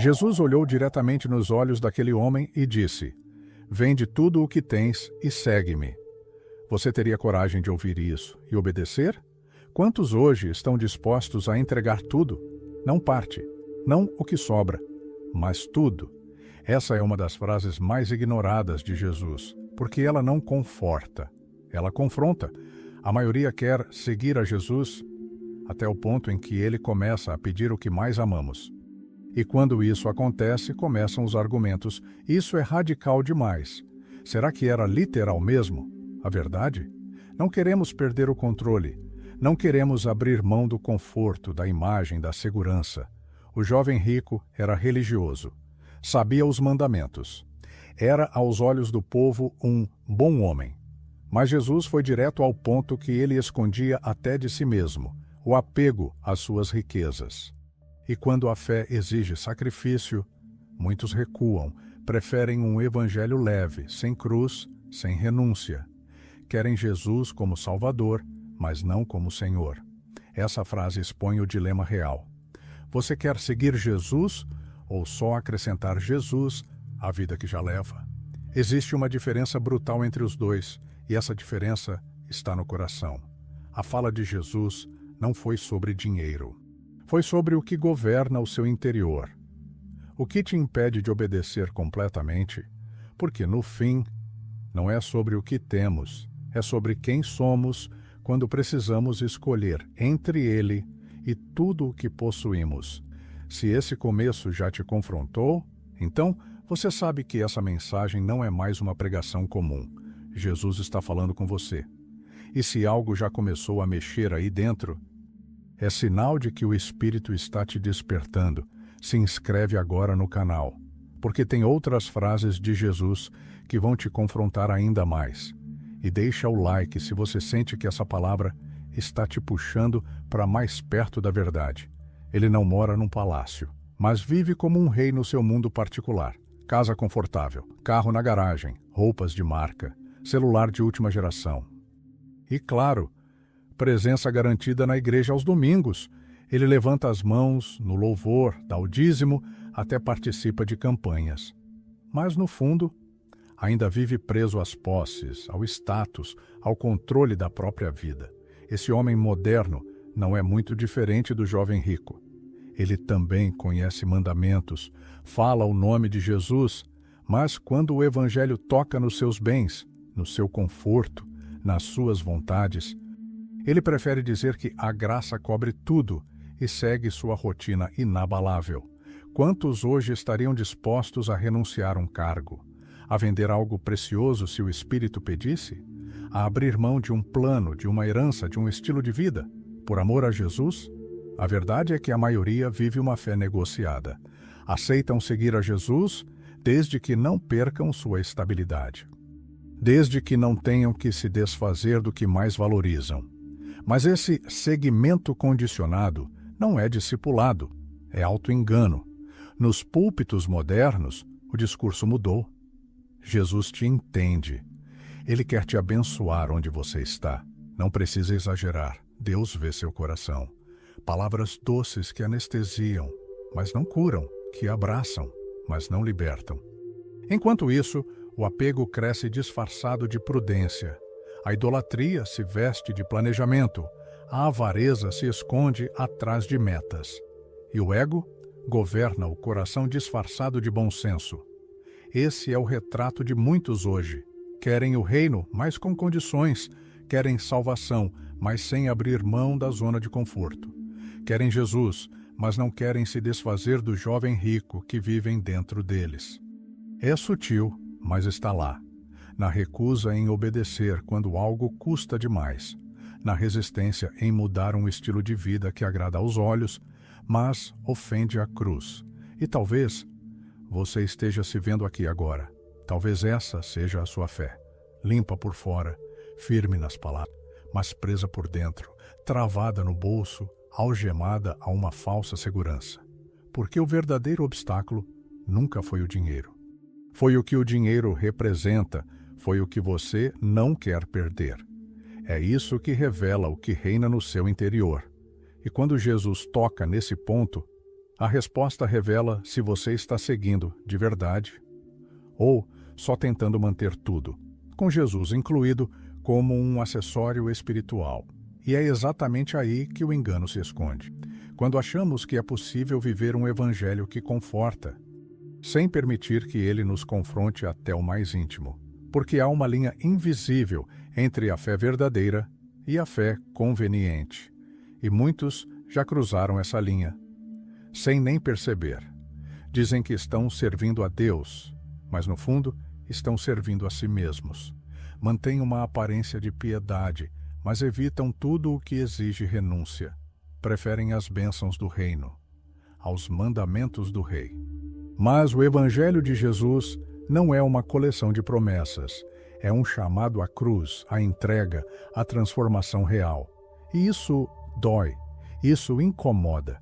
Jesus olhou diretamente nos olhos daquele homem e disse: "Vende tudo o que tens e segue-me." Você teria coragem de ouvir isso e obedecer? Quantos hoje estão dispostos a entregar tudo? Não parte, não o que sobra, mas tudo. Essa é uma das frases mais ignoradas de Jesus, porque ela não conforta, ela confronta. A maioria quer seguir a Jesus até o ponto em que ele começa a pedir o que mais amamos. E quando isso acontece, começam os argumentos. Isso é radical demais. Será que era literal mesmo? A verdade? Não queremos perder o controle. Não queremos abrir mão do conforto, da imagem, da segurança. O jovem rico era religioso. Sabia os mandamentos. Era, aos olhos do povo, um bom homem. Mas Jesus foi direto ao ponto que ele escondia até de si mesmo, o apego às suas riquezas. E quando a fé exige sacrifício, muitos recuam, preferem um evangelho leve, sem cruz, sem renúncia. Querem Jesus como Salvador, mas não como Senhor. Essa frase expõe o dilema real. Você quer seguir Jesus ou só acrescentar Jesus à vida que já leva? Existe uma diferença brutal entre os dois, e essa diferença está no coração. A fala de Jesus não foi sobre dinheiro. Foi sobre o que governa o seu interior. O que te impede de obedecer completamente? Porque, no fim, não é sobre o que temos, é sobre quem somos quando precisamos escolher entre Ele e tudo o que possuímos. Se esse começo já te confrontou, então você sabe que essa mensagem não é mais uma pregação comum. Jesus está falando com você. E se algo já começou a mexer aí dentro, é sinal de que o Espírito está te despertando. Se inscreve agora no canal, porque tem outras frases de Jesus que vão te confrontar ainda mais. E deixa o like se você sente que essa palavra está te puxando para mais perto da verdade. Ele não mora num palácio, mas vive como um rei no seu mundo particular. Casa confortável, carro na garagem, roupas de marca, celular de última geração. E claro, presença garantida na igreja aos domingos. Ele levanta as mãos no louvor, dá o dízimo, até participa de campanhas. Mas, no fundo, ainda vive preso às posses, ao status, ao controle da própria vida. Esse homem moderno não é muito diferente do jovem rico. Ele também conhece mandamentos, fala o nome de Jesus, mas quando o evangelho toca nos seus bens, no seu conforto, nas suas vontades, ele prefere dizer que a graça cobre tudo e segue sua rotina inabalável. Quantos hoje estariam dispostos a renunciar um cargo, a vender algo precioso se o Espírito pedisse, a abrir mão de um plano, de uma herança, de um estilo de vida, por amor a Jesus? A verdade é que a maioria vive uma fé negociada. Aceitam seguir a Jesus desde que não percam sua estabilidade, desde que não tenham que se desfazer do que mais valorizam. Mas esse seguimento condicionado não é discipulado, é auto-engano. Nos púlpitos modernos, o discurso mudou. Jesus te entende. Ele quer te abençoar onde você está. Não precisa exagerar. Deus vê seu coração. Palavras doces que anestesiam, mas não curam, que abraçam, mas não libertam. Enquanto isso, o apego cresce disfarçado de prudência. A idolatria se veste de planejamento, a avareza se esconde atrás de metas. E o ego governa o coração disfarçado de bom senso. Esse é o retrato de muitos hoje. Querem o reino, mas com condições. Querem salvação, mas sem abrir mão da zona de conforto. Querem Jesus, mas não querem se desfazer do jovem rico que vivem dentro deles. É sutil, mas está lá. Na recusa em obedecer quando algo custa demais, na resistência em mudar um estilo de vida que agrada aos olhos, mas ofende a cruz. E talvez você esteja se vendo aqui agora. Talvez essa seja a sua fé, limpa por fora, firme nas palavras, mas presa por dentro, travada no bolso, algemada a uma falsa segurança. Porque o verdadeiro obstáculo nunca foi o dinheiro. Foi o que o dinheiro representa, foi o que você não quer perder. É isso que revela o que reina no seu interior. E quando Jesus toca nesse ponto, A resposta revela se você está seguindo de verdade ou só tentando manter tudo, com Jesus incluído, como um acessório espiritual. E é exatamente aí que o engano se esconde. Quando achamos que é possível viver um evangelho que conforta, sem permitir que ele nos confronte até o mais íntimo. Porque há uma linha invisível entre a fé verdadeira e a fé conveniente. E muitos já cruzaram essa linha, sem nem perceber. Dizem que estão servindo a Deus, mas no fundo estão servindo a si mesmos. Mantêm uma aparência de piedade, mas evitam tudo o que exige renúncia. Preferem as bênçãos do reino aos mandamentos do rei. Mas o Evangelho de Jesus não é uma coleção de promessas. É um chamado à cruz, à entrega, à transformação real. E isso dói, isso incomoda.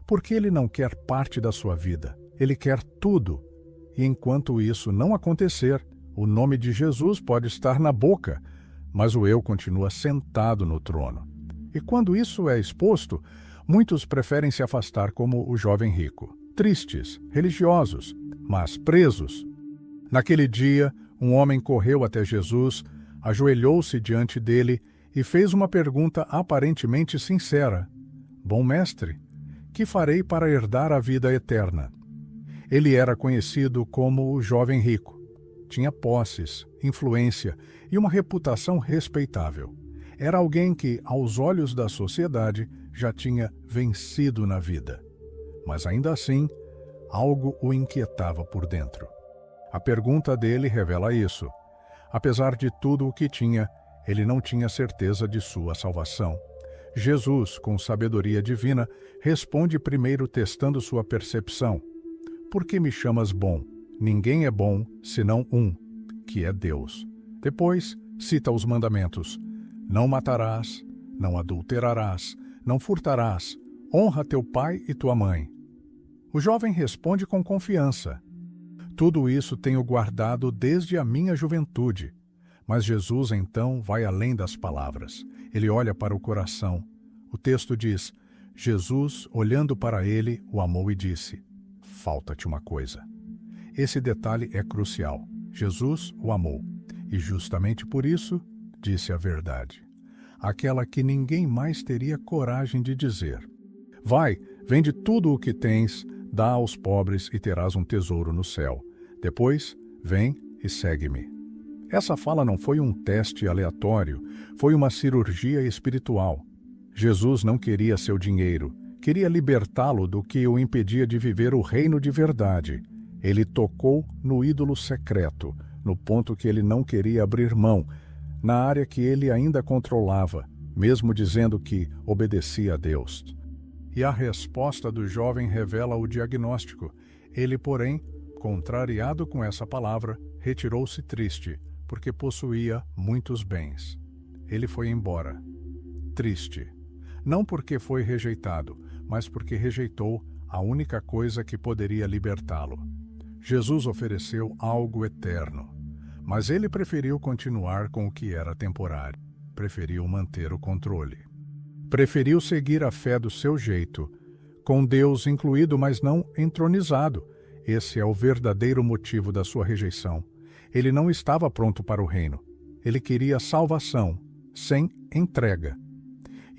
Porque ele não quer parte da sua vida, ele quer tudo. E enquanto isso não acontecer, o nome de Jesus pode estar na boca, mas o eu continua sentado no trono. E quando isso é exposto, muitos preferem se afastar como o jovem rico, tristes, religiosos, mas presos. Naquele dia, um homem correu até Jesus, ajoelhou-se diante dele e fez uma pergunta aparentemente sincera. Bom mestre, que farei para herdar a vida eterna? Ele era conhecido como o jovem rico. Tinha posses, influência e uma reputação respeitável. Era alguém que, aos olhos da sociedade, já tinha vencido na vida. Mas ainda assim, algo o inquietava por dentro. A pergunta dele revela isso. Apesar de tudo o que tinha, ele não tinha certeza de sua salvação. Jesus, com sabedoria divina, responde primeiro testando sua percepção. Por que me chamas bom? Ninguém é bom, senão um, que é Deus. Depois, cita os mandamentos. Não matarás, não adulterarás, não furtarás, honra teu pai e tua mãe. O jovem responde com confiança. Tudo isso tenho guardado desde a minha juventude. Mas Jesus, então, vai além das palavras. Ele olha para o coração. O texto diz, Jesus, olhando para ele, o amou e disse, falta-te uma coisa. Esse detalhe é crucial. Jesus o amou. E justamente por isso, disse a verdade. Aquela que ninguém mais teria coragem de dizer. Vai, vende tudo o que tens, dá aos pobres e terás um tesouro no céu. Depois, vem e segue-me. Essa fala não foi um teste aleatório, foi uma cirurgia espiritual. Jesus não queria seu dinheiro, queria libertá-lo do que o impedia de viver o reino de verdade. Ele tocou no ídolo secreto, no ponto que ele não queria abrir mão, na área que ele ainda controlava, mesmo dizendo que obedecia a Deus. E a resposta do jovem revela o diagnóstico. Ele, porém, contrariado com essa palavra, retirou-se triste, porque possuía muitos bens. Ele foi embora, triste, não porque foi rejeitado, mas porque rejeitou a única coisa que poderia libertá-lo. Jesus ofereceu algo eterno, mas ele preferiu continuar com o que era temporário, preferiu manter o controle. Preferiu seguir a fé do seu jeito, com Deus incluído, mas não entronizado. Esse é o verdadeiro motivo da sua rejeição. Ele não estava pronto para o reino. Ele queria salvação, sem entrega.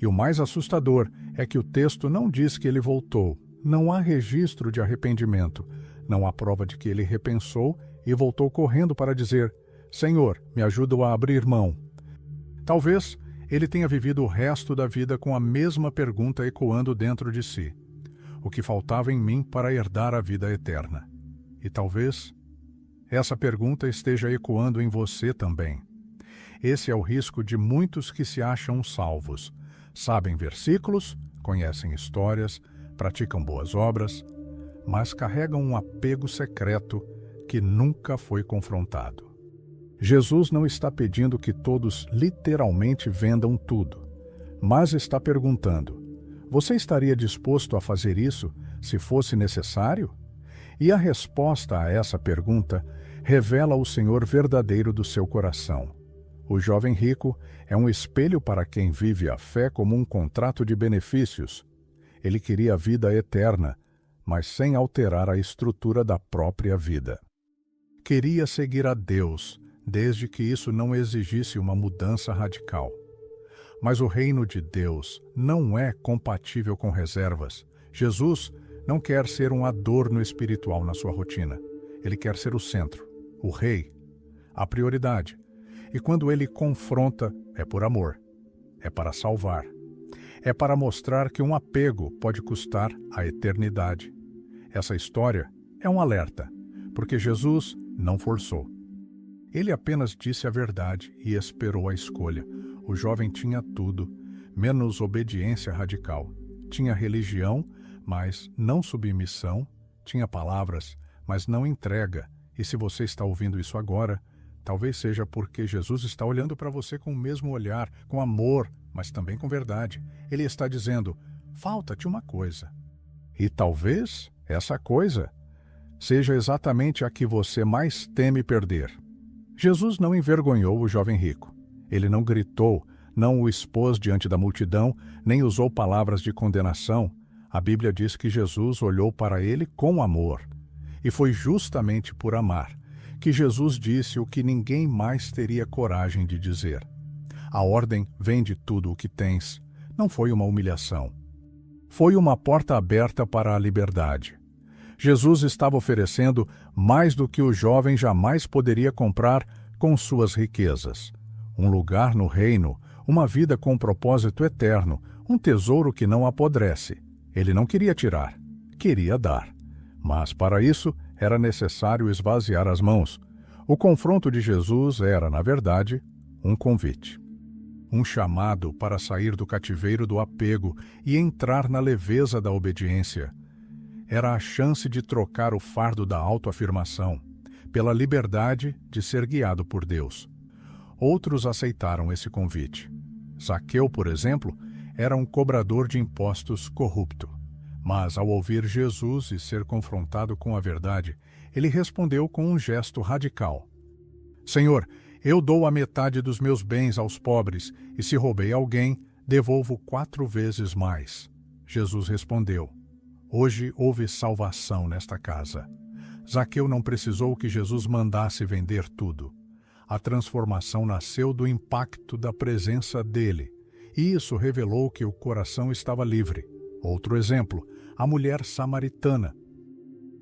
E o mais assustador é que o texto não diz que ele voltou. Não há registro de arrependimento. Não há prova de que ele repensou e voltou correndo para dizer, Senhor, me ajuda a abrir mão. Talvez ele tenha vivido o resto da vida com a mesma pergunta ecoando dentro de si. O que faltava em mim para herdar a vida eterna? E talvez essa pergunta esteja ecoando em você também. Esse é o risco de muitos que se acham salvos. Sabem versículos, conhecem histórias, praticam boas obras, mas carregam um apego secreto que nunca foi confrontado. Jesus não está pedindo que todos literalmente vendam tudo, mas está perguntando, você estaria disposto a fazer isso se fosse necessário? E a resposta a essa pergunta revela o Senhor verdadeiro do seu coração. O jovem rico é um espelho para quem vive a fé como um contrato de benefícios. Ele queria a vida eterna, mas sem alterar a estrutura da própria vida. Queria seguir a Deus, desde que isso não exigisse uma mudança radical. Mas o reino de Deus não é compatível com reservas. Jesus não quer ser um adorno espiritual na sua rotina. Ele quer ser o centro, o rei, a prioridade. E quando ele confronta, é por amor, é para salvar. É para mostrar que um apego pode custar a eternidade. Essa história é um alerta, porque Jesus não forçou. Ele apenas disse a verdade e esperou a escolha. O jovem tinha tudo, menos obediência radical. Tinha religião, mas não submissão. Tinha palavras, mas não entrega. E se você está ouvindo isso agora, talvez seja porque Jesus está olhando para você com o mesmo olhar, com amor, mas também com verdade. Ele está dizendo, falta-te uma coisa. E talvez essa coisa seja exatamente a que você mais teme perder. Jesus não envergonhou o jovem rico. Ele não gritou, não o expôs diante da multidão, nem usou palavras de condenação. A Bíblia diz que Jesus olhou para ele com amor. E foi justamente por amar que Jesus disse o que ninguém mais teria coragem de dizer. A ordem vende tudo o que tens. Não foi uma humilhação. Foi uma porta aberta para a liberdade. Jesus estava oferecendo mais do que o jovem jamais poderia comprar com suas riquezas. Um lugar no reino, uma vida com um propósito eterno, um tesouro que não apodrece. Ele não queria tirar, queria dar. Mas para isso era necessário esvaziar as mãos. O confronto de Jesus era, na verdade, um convite. Um chamado para sair do cativeiro do apego e entrar na leveza da obediência. Era a chance de trocar o fardo da autoafirmação pela liberdade de ser guiado por Deus. Outros aceitaram esse convite. Zaqueu, por exemplo, era um cobrador de impostos corrupto. Mas, ao ouvir Jesus e ser confrontado com a verdade, ele respondeu com um gesto radical. Senhor, eu dou a metade dos meus bens aos pobres, e se roubei alguém, devolvo 4 vezes mais. Jesus respondeu, hoje houve salvação nesta casa. Zaqueu não precisou que Jesus mandasse vender tudo. A transformação nasceu do impacto da presença dele, e isso revelou que o coração estava livre. Outro exemplo, a mulher samaritana.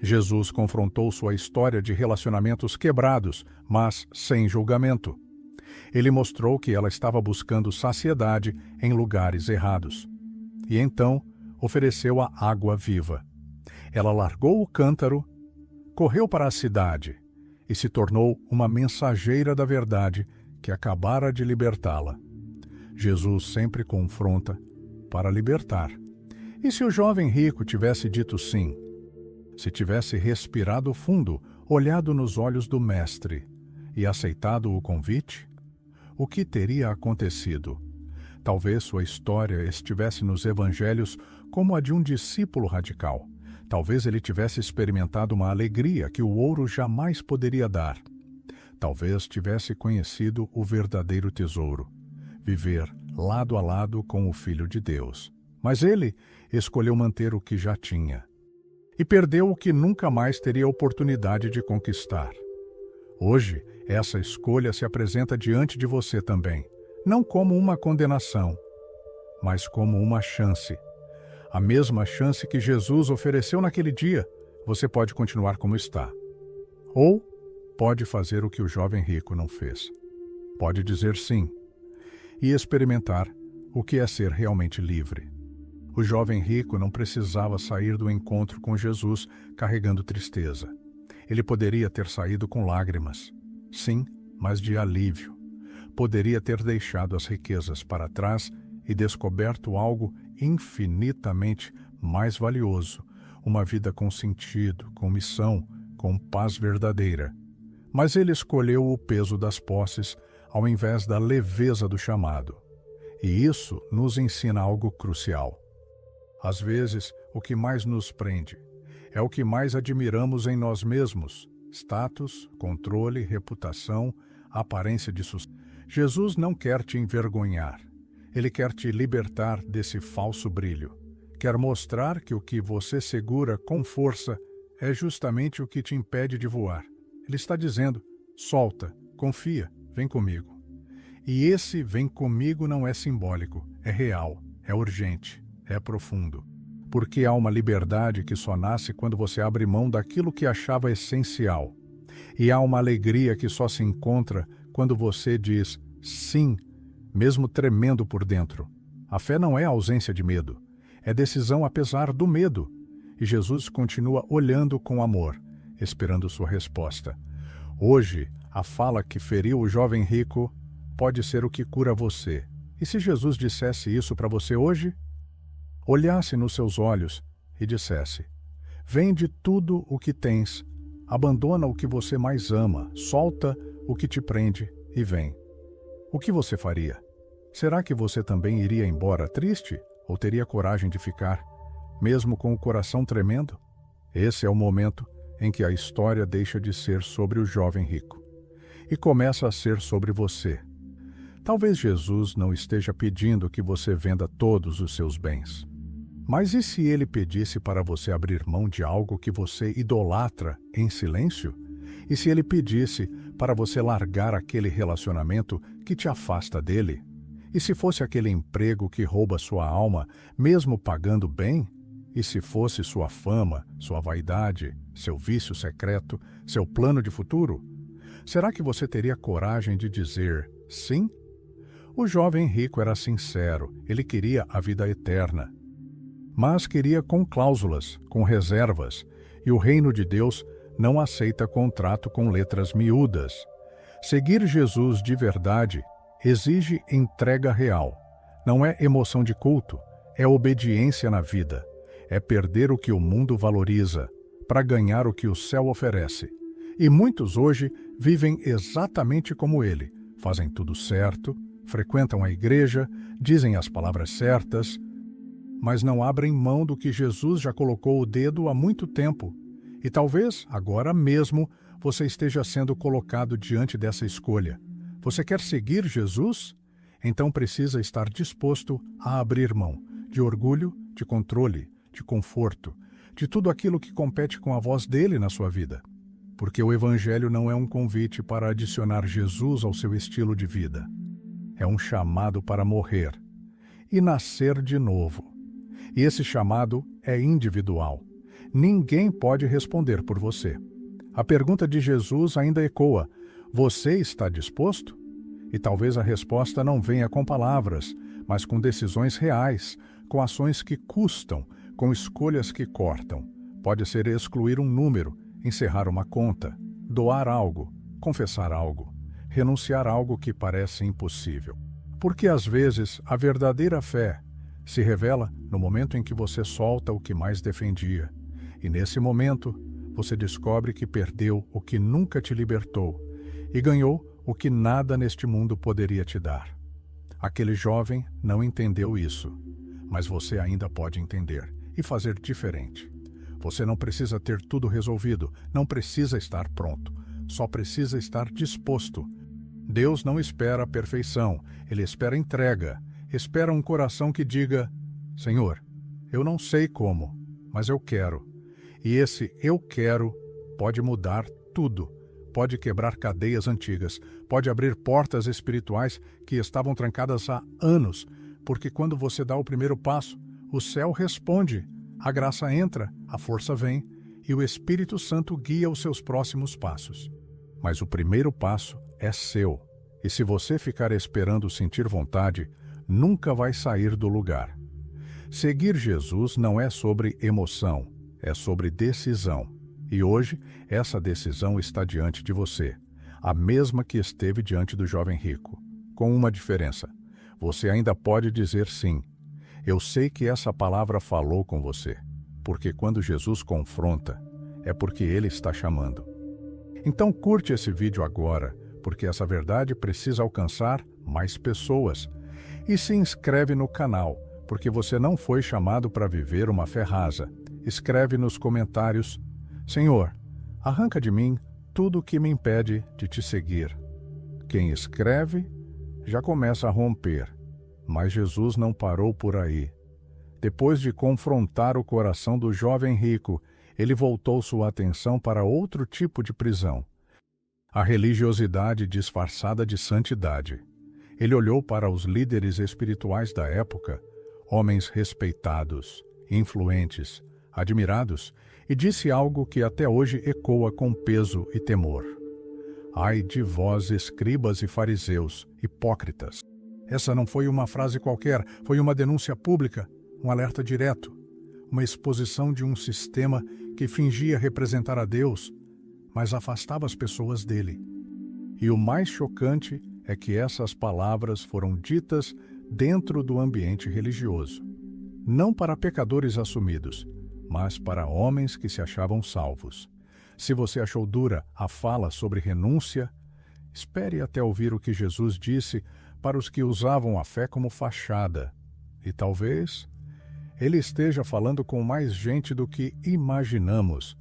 Jesus confrontou sua história de relacionamentos quebrados, mas sem julgamento. Ele mostrou que ela estava buscando saciedade em lugares errados. E então ofereceu a água viva. Ela largou o cântaro, correu para a cidade e se tornou uma mensageira da verdade que acabara de libertá-la. Jesus sempre confronta para libertar. E se o jovem rico tivesse dito sim? Se tivesse respirado fundo, olhado nos olhos do Mestre e aceitado o convite? O que teria acontecido? Talvez sua história estivesse nos evangelhos como a de um discípulo radical. Talvez ele tivesse experimentado uma alegria que o ouro jamais poderia dar. Talvez tivesse conhecido o verdadeiro tesouro, viver lado a lado com o Filho de Deus. Mas ele escolheu manter o que já tinha e perdeu o que nunca mais teria oportunidade de conquistar. Hoje, essa escolha se apresenta diante de você também, não como uma condenação, mas como uma chance. A mesma chance que Jesus ofereceu naquele dia. Você pode continuar como está. Ou pode fazer o que o jovem rico não fez. Pode dizer sim e experimentar o que é ser realmente livre. O jovem rico não precisava sair do encontro com Jesus carregando tristeza. Ele poderia ter saído com lágrimas. Sim, mas de alívio. Poderia ter deixado as riquezas para trás e descoberto algo infinitamente mais valioso, uma vida com sentido, com missão, com paz verdadeira. Mas ele escolheu o peso das posses ao invés da leveza do chamado. E isso nos ensina algo crucial. Às vezes, o que mais nos prende é o que mais admiramos em nós mesmos: status, controle, reputação, aparência de sucesso. Jesus não quer te envergonhar. Ele quer te libertar desse falso brilho. quer mostrar que o que você segura com força é justamente o que te impede de voar. Ele está dizendo: solta, confia, vem comigo. E esse vem comigo não é simbólico, é real, é urgente, é profundo. Porque há uma liberdade que só nasce quando você abre mão daquilo que achava essencial. E há uma alegria que só se encontra quando você diz sim, mesmo tremendo por dentro. A fé não é ausência de medo, é decisão apesar do medo. E Jesus continua olhando com amor, esperando sua resposta. Hoje, a fala que feriu o jovem rico pode ser o que cura você. E se Jesus dissesse isso para você hoje? Olhasse nos seus olhos e dissesse: vende tudo o que tens, abandona o que você mais ama, solta o que te prende e vem. O que você faria? Será que você também iria embora triste ou teria coragem de ficar, mesmo com o coração tremendo? Esse é o momento em que a história deixa de ser sobre o jovem rico e começa a ser sobre você. Talvez Jesus não esteja pedindo que você venda todos os seus bens. Mas e se ele pedisse para você abrir mão de algo que você idolatra em silêncio? E se ele pedisse para você largar aquele relacionamento que te afasta dele? E se fosse aquele emprego que rouba sua alma, mesmo pagando bem? E se fosse sua fama, sua vaidade, seu vício secreto, seu plano de futuro? Será que você teria coragem de dizer sim? O jovem rico era sincero, ele queria a vida eterna. Mas queria com cláusulas, com reservas, e o reino de Deus não aceita contrato com letras miúdas. Seguir Jesus de verdade exige entrega real. Não é emoção de culto, é obediência na vida. É perder o que o mundo valoriza, para ganhar o que o céu oferece. E muitos hoje vivem exatamente como ele. Fazem tudo certo, frequentam a igreja, dizem as palavras certas, mas não abrem mão do que Jesus já colocou o dedo há muito tempo. E talvez, agora mesmo, você esteja sendo colocado diante dessa escolha. Você quer seguir Jesus? Então precisa estar disposto a abrir mão de orgulho, de controle, de conforto, de tudo aquilo que compete com a voz dele na sua vida. Porque o Evangelho não é um convite para adicionar Jesus ao seu estilo de vida. É um chamado para morrer e nascer de novo. E esse chamado é individual. Ninguém pode responder por você. A pergunta de Jesus ainda ecoa: você está disposto? E talvez a resposta não venha com palavras, mas com decisões reais, com ações que custam, com escolhas que cortam. Pode ser excluir um número, encerrar uma conta, doar algo, confessar algo, renunciar a algo que parece impossível. Porque às vezes a verdadeira fé se revela no momento em que você solta o que mais defendia. E nesse momento, você descobre que perdeu o que nunca te libertou e ganhou o que nada neste mundo poderia te dar. Aquele jovem não entendeu isso, mas você ainda pode entender e fazer diferente. Você não precisa ter tudo resolvido, não precisa estar pronto, só precisa estar disposto. Deus não espera a perfeição, Ele espera entrega, espera um coração que diga: Senhor, eu não sei como, mas eu quero. E esse eu quero pode mudar tudo, pode quebrar cadeias antigas, pode abrir portas espirituais que estavam trancadas há anos, porque quando você dá o primeiro passo, o céu responde, a graça entra, a força vem e o Espírito Santo guia os seus próximos passos. Mas o primeiro passo é seu, e se você ficar esperando sentir vontade, nunca vai sair do lugar. Seguir Jesus não é sobre emoção, é sobre decisão. E hoje, essa decisão está diante de você, a mesma que esteve diante do jovem rico, com uma diferença. Você ainda pode dizer sim. Eu sei que essa palavra falou com você, porque quando Jesus confronta, é porque Ele está chamando. Então curte esse vídeo agora, porque essa verdade precisa alcançar mais pessoas. E se inscreve no canal, porque você não foi chamado para viver uma fé rasa. Escreve nos comentários: Senhor, arranca de mim tudo o que me impede de te seguir. Quem escreve já começa a romper, mas Jesus não parou por aí. Depois de confrontar o coração do jovem rico, ele voltou sua atenção para outro tipo de prisão: a religiosidade disfarçada de santidade. Ele olhou para os líderes espirituais da época, homens respeitados, influentes, admirados, e disse algo que até hoje ecoa com peso e temor. Ai de vós, escribas e fariseus, hipócritas! Essa não foi uma frase qualquer, foi uma denúncia pública, um alerta direto, uma exposição de um sistema que fingia representar a Deus, mas afastava as pessoas dele. E o mais chocante é que essas palavras foram ditas dentro do ambiente religioso. Não para pecadores assumidos, mas para homens que se achavam salvos. Se você achou dura a fala sobre renúncia, espere até ouvir o que Jesus disse para os que usavam a fé como fachada. E talvez ele esteja falando com mais gente do que imaginamos,